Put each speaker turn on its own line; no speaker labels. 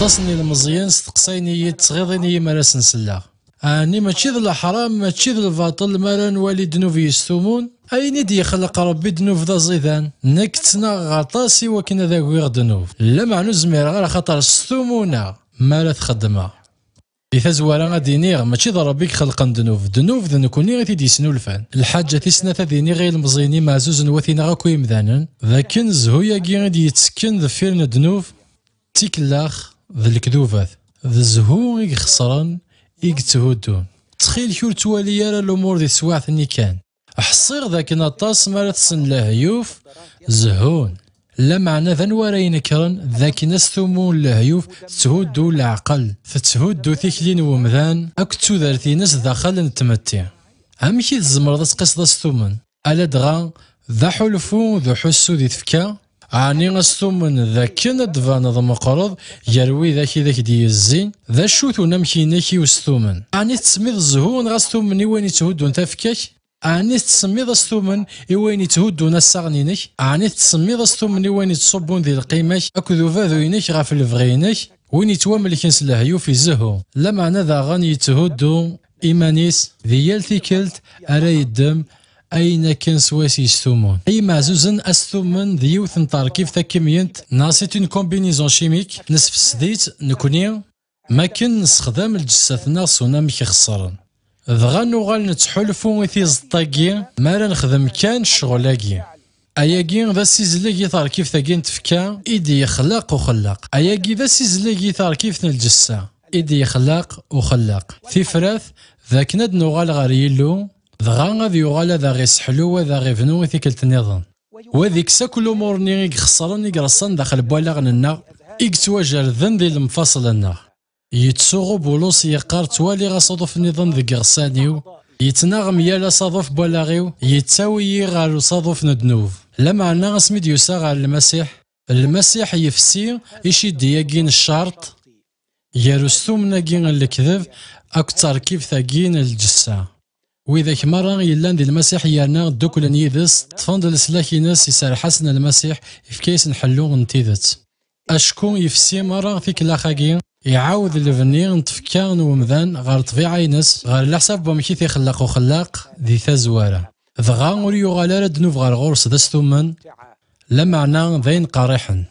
تصني المزيان ستقصيني تغيضيني مراس نسلا اني ماشي ذا الحرام ماشي ذا الباطل مالا نوالي دنوب يستومون اين دي يخلق ربي دنوب ذا زيدان نكتنا غطاسي وكنا ذا غير دنوب لا معنو زمير غير خاطر ستومونا مالا تخدمها إذا زوارا غادي ماشي ذا ربي خلق دنوب ذا نكوني غادي يسنو الفان الحاجة تيسنا ذيني غير المزيني معزوز نوثينا غاكو يمذانا ذاكن زهويا كي غادي يتسكن ذا فيرن دنوب تيكلاخ ذا الكذوبات ذا الزهو يخسران يتهودون تخيل كور توالي يرى الامور ذي سواعثني كان احصير ذاك نطاس مالت سن لهيوف زهون لا معنى ذا نوارا ينكرن ذاك ناس ثمون لهيوف تهودو العقل فتهودو ثيكلين ومذان اكتو ذارتي ناس داخل نتمتع امشي الزمر ذا تقيس ذا ستومن الا دغا ذا حلفو ذا حسو ذي تفكا عني غستومن ذا كنا دفان ذا مقرض يروي ذاك دي الزين ذا شوثو نمشي نكي وستومن عني تسميض الزهون غستومن وين يتهودون تفكاك عني تسميض استومن وين يتهودون الساغنينك عني تسميض استومن وين يتصبون ذي القيمة اكذو فاذوينك غاف الفغينك وين يتوامل كنس لهيو في زهو لا معنى ذا غاني يتهودو ايمانيس ذي يلتيكلت ارى الدم أين كان سواسي يستومون أي معزوزن أستومن ذيوث نطار كيف تكمينت ناسيت اون كومبينيزون شيميك نصف السديت نكوني ما كان نستخدم الجساتنا صونا ميك خسرن دغا نوغال نتحلفو في زطاكي مالا نخدم كان شغلاكي أياكي ذا سيزلاكي ثار كيف تاكين تفكا إيدي يخلق وخلق أياكي ذا سيزلاكي ثار كيف الجسة إيدي يخلق وخلق في فراث ذاك ند نوغال غاريلو دغا غادي يوغال هذا غي سحلو وهذا غي فنو ثيكلت النظام وذيك ساكل امورني يخسرن يقرصن داخل بوالغنا يتواجر ذن ذي المفاصل يتسوغو بولوس يقار توالي غصادف النظام ذي قرصانيو يتناغم يالا صادف بولاغيو يتساوي غالو صادف ندنوف لا معنى غسمي ديوسا غال المسيح يفسي يشد ياكين الشرط يارستوم ناكين الكذب اكتر كيف ثاكين الجسا وإذا مرة يلان دي المسيح يانا دوكلا نيدس تفند السلاكي ناس يسار حسن المسيح يفكيس نحلو نتيذت أشكون يفسي مرة فيك لاخاكي يعاود الفني نتفكا ومذان غير طبيعة ينس غير الحساب بمشي خلاق وخلاق ذي ثازوارة ذغا وريو غالا دنوف غير غورس دستومن لا معنى ذين قارحا